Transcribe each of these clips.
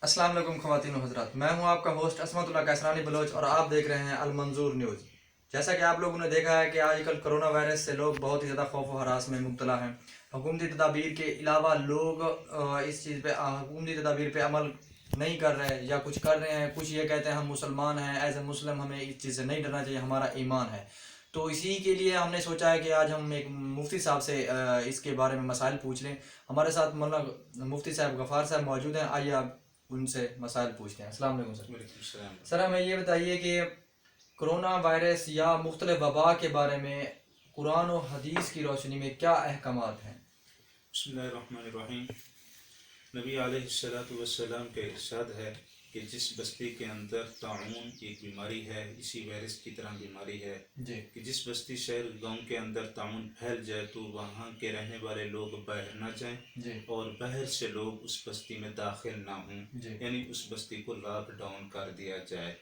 अस्सलाम वालेकुम ख़वातीन व हज़रात, मैं हूं आपका होस्ट असमतुल्लाह कैसरानी बलोच और आप देख रहे हैं अलमंजूर न्यूज़। जैसा कि आप लोगों ने देखा है कि आजकल कोरोना वायरस से लोग बहुत ही ज़्यादा खौफ व हरास में मुब्तला हैं। हुकूमती तदाबीर के अलावा लोग इस चीज़ पे हुकूमती तदाबीर पे अमल नहीं कर रहे या कुछ कर रहे हैं। कुछ ये कहते हैं हम मुसलमान हैं, एज ए मुस्लिम हमें इस चीज़ से नहीं डरना चाहिए, हमारा ईमान है। तो इसी के लिए हमने सोचा है कि आज हम एक मुफ्ती साहब से इसके बारे में मसाइल पूछ लें। हमारे साथ मौलाना मुफ्ती साहब गफ़ार साहब मौजूद हैं। आइए आप उनसे मसाइल पूछते हैं। अस्सलाम वालेकुम सर। वालेकुम सलाम। सर हमें ये बताइए कि कोरोना वायरस या मुख्तलिफ वबा के बारे में कुरान और हदीस की रोशनी में क्या अहकामात हैं? बिस्मिल्लाहिर्रहमानिर्रहीम। नबी अलैहिस्सलातु वस्सलाम का इरशाद है कि जिस बस्ती के अंदर ताउन एक बीमारी है, इसी वायरस की तरह बीमारी है जी कि जिस बस्ती शहर गांव के अंदर ताउन फैल जाए तो वहाँ के रहने वाले लोग बाहर ना जाएं जी और बाहर से लोग उस बस्ती में दाखिल ना हों, जी यानी उस बस्ती को लॉकडाउन कर दिया जाए।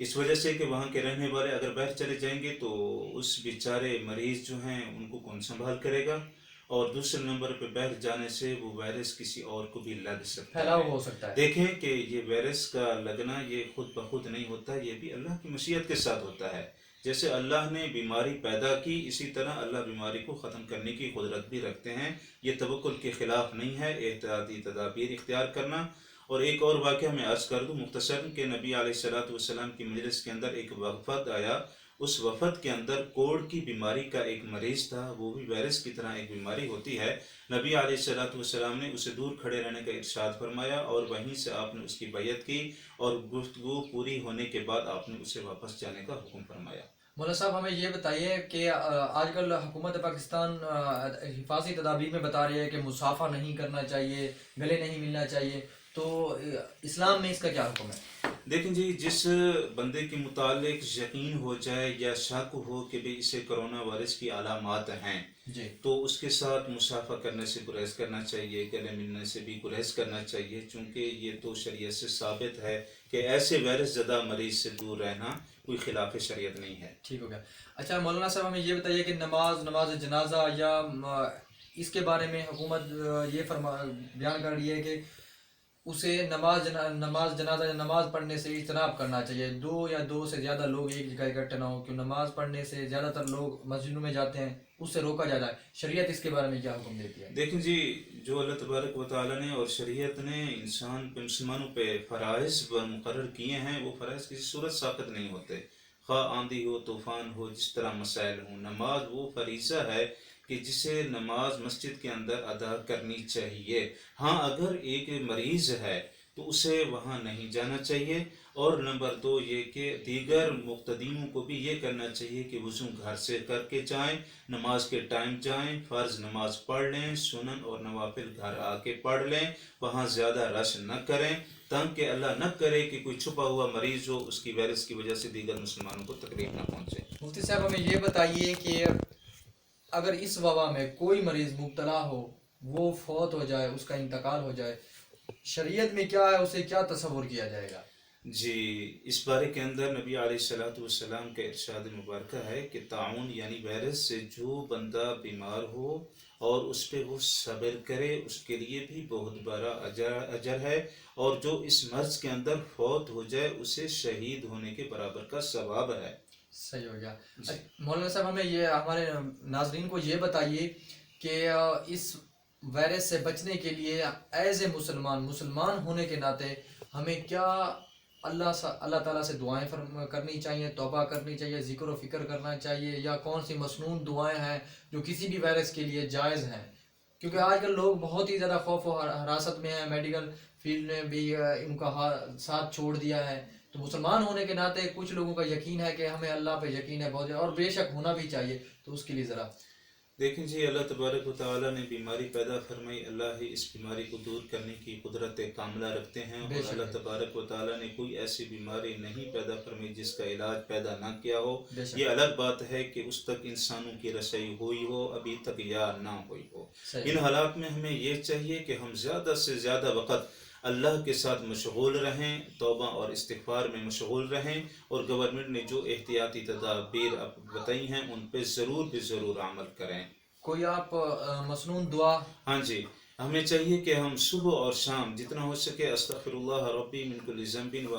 इस वजह से कि वहाँ के रहने वाले अगर बाहर चले जाएंगे तो उस बेचारे मरीज़ जो हैं उनको कौन संभाल करेगा, और दूसरे नंबर पे बाहर जाने से वो वायरस किसी और को भी लग सकता फैलाव है। हो सकता है। देखें कि ये वायरस का लगना ये खुद ब खुद नहीं होता, ये भी अल्लाह की मशीयत के साथ होता है। जैसे अल्लाह ने बीमारी पैदा की, इसी तरह अल्लाह बीमारी को ख़त्म करने की कुदरत भी रखते हैं। ये तवक्कुल के ख़िलाफ़ नहीं है एहतियाती तदाबीर इख्तियार करना। और एक और वाक़या मैं अर्ज़ कर दूँ मुख्तसर कि नबी अलैहिस्सलातु वस्सलाम की मजलिस के अंदर एक वफ़द आया। उस वफ़द के अंदर कोढ़ की बीमारी का एक मरीज़ था, वो भी वायरस की तरह एक बीमारी होती है। नबी अलैहिस्सलातु वस्सलाम ने उसे दूर खड़े रहने का इरशाद फरमाया और वहीं से आपने उसकी बैयत की और गुफ्तगू पूरी होने के बाद आपने उसे वापस जाने का हुक्म फरमाया। मौलाना साहब हमें ये बताइए कि आजकल हुकूमत पाकिस्तान हिफाजी तदाबीर में बता रही है कि मुसाफा नहीं करना चाहिए, गले नहीं मिलना चाहिए। तो इस्लाम में इसका क्या हुक्म है? लेकिन जी जिस बंदे के मुतालिक यकीन हो जाए या शक हो कि भाई इसे कोरोना वायरस की अलामात हैं, जी तो उसके साथ मुसाफा करने से गुरेज करना चाहिए, गले मिलने से भी गुरेज करना चाहिए, चूँकि ये तो शरीयत से साबित है कि ऐसे वायरस ज़दा मरीज से दूर रहना कोई खिलाफ शरीयत नहीं है। ठीक हो गया। अच्छा मौलाना साहब हमें ये बताइए कि नमाज जनाजा या इसके बारे में हुकूमत ये बयान कर रही है कि उसे नमाज जनाजा या नमाज पढ़ने से इज्तनाब करना चाहिए। दो या दो से ज़्यादा लोग एक जगह इकट्ठे ना हो, क्यों नमाज पढ़ने से ज़्यादातर लोग मस्जिदों में जाते हैं, उससे रोका जाता है। शरीयत इसके बारे में क्या हुक्म देती है? देखें जी, जो अल्लाह तबारक व तआला ने और शरीयत ने इंसान पे मुसलमानों पे फ़राइज़ मुकर्रर किए हैं, वो फ़राइज़ किसी सूरत साक़ित नहीं होते। खा आंधी हो, तूफ़ान हो, जिस तरह मसाइल हों, नमाज वो फरीज़ा है कि जिसे नमाज मस्जिद के अंदर अदा करनी चाहिए। हाँ, अगर एक मरीज़ है तो उसे वहाँ नहीं जाना चाहिए। और नंबर दो ये कि दीगर मुक्तदीनों को भी ये करना चाहिए कि वज़ू घर से करके जाएं, नमाज के टाइम जाएं, फ़र्ज़ नमाज पढ़ लें, सुनन और नवाफिल घर आके पढ़ लें, वहाँ ज़्यादा रश न करें, ताकि अल्लाह न करे कि कोई छुपा हुआ मरीज़ हो, उसकी वायरस की वजह से दीगर मुसलमानों को तकलीफ न पहुँचे। मुफ्ती साहब हमें ये बताइए कि अगर इस वबा में कोई मरीज़ मुब्तला हो, वो फौत हो जाए, उसका इंतकाल हो जाए, शरीयत में क्या है, उसे क्या तस्वुर किया जाएगा? जी, इस बारे के अंदर नबी अलैहिस्सलातु वस्सलाम का इरशाद मुबारक है कि ताउन यानी वायरस से जो बंदा बीमार हो और उस पर वो सब्र करे, उसके लिए भी बहुत बड़ा अजर है, और जो इस मर्ज के अंदर फौत हो जाए उसे शहीद होने के बराबर का सवाब है। सही हो गया। जी मौलाना साहब हमें ये हमारे नाजरीन को ये बताइए कि इस वायरस से बचने के लिए एज ए मुसलमान होने के नाते हमें क्या अल्लाह ताला से दुआएं करनी चाहिए, तौबा करनी चाहिए, ज़िक्र व फ़िक्र करना चाहिए, या कौन सी मसनून दुआएं हैं जो किसी भी वायरस के लिए जायज़ हैं? क्योंकि आजकल लोग बहुत ही ज़्यादा खौफ और हरासत में हैं। मेडिकल फील्ड ने भी इनका साथ छोड़ दिया है। तो मुसलमान होने के नाते कुछ लोगों का यकीन है कि हमें अल्लाह पे यकीन है बहुत, और बेशक होना भी चाहिए। तो उसके लिए ज़रा देखें जी, अल्लाह तबारक व तआला ने बीमारी पैदा फरमाई, अल्लाह ही इस बीमारी को दूर करने की कुदरत कामिला रखते हैं, और बेशक अल्लाह तबारक व तआला ने कोई ऐसी बीमारी नहीं पैदा फरमाई जिसका इलाज पैदा ना किया हो। बेशक ये अलग बात है कि उस तक इंसानों की रसाई हुई हो अभी तक या ना हुई हो। सही इन हालात में हमें ये चाहिए कि हम ज़्यादा से ज़्यादा वक़्त अल्लाह के साथ मशगूल रहें, तौबा और इस्तिग़फ़ार में मशगूल रहें, और गवर्नमेंट ने जो एहतियाती तदाबीर अब बताई हैं उन पे ज़रूर अमल करें। कोई आप मसनून दुआ? हाँ जी, ہمیں چاہیے کہ ہم صبح اور شام جتنا ہو سکے استغفر اللہ ربی من کل ذنب و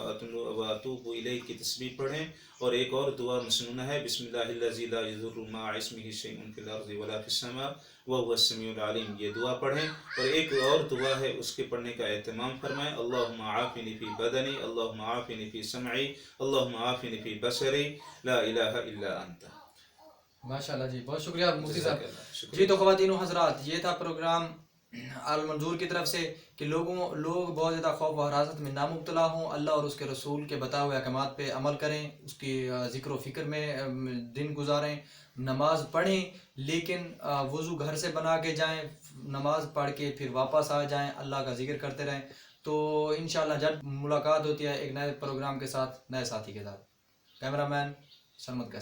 اتوب الیہ کی تسبیح پڑھیں. اور ایک اور دعا مسنونہ ہے بسم اللہ الذی لا یضر مع اسمہ شیء فی الارض ولا فی السماء وهو السمیع العلیم. یہ دعا پڑھیں. اور ایک اور دعا ہے اس کے پڑھنے کا اہتمام فرمائیں. اللہم عافنی فی بدنی اللہم عافنی فی سمعی اللہم عافنی فی بصری لا الہ الا انت. ماشاءاللہ جی، بہت شکریہ مفتی جزاک صاحب. اللہ. شکریہ. جی تو خواتین و حضرات، یہ تھا پروگرام المنظور کی طرف سے کہ لوگ بہت زیادہ خوف و حراست میں نہ مبتلا ہوں، اللہ اور اس کے رسول کے بتائے ہوئے احکامات پہ عمل کریں، اس کی ذکر و فکر میں دن گزاریں، نماز پڑھیں، لیکن وضو گھر سے بنا کے جائیں، نماز پڑھ کے پھر واپس آ جائیں، اللہ کا ذکر کرتے رہیں. تو انشاءاللہ جب ملاقات ہوتی ہے ایک نئے پروگرام کے ساتھ، نئے ساتھی کے ساتھ. کیمرہ مین سرمد کا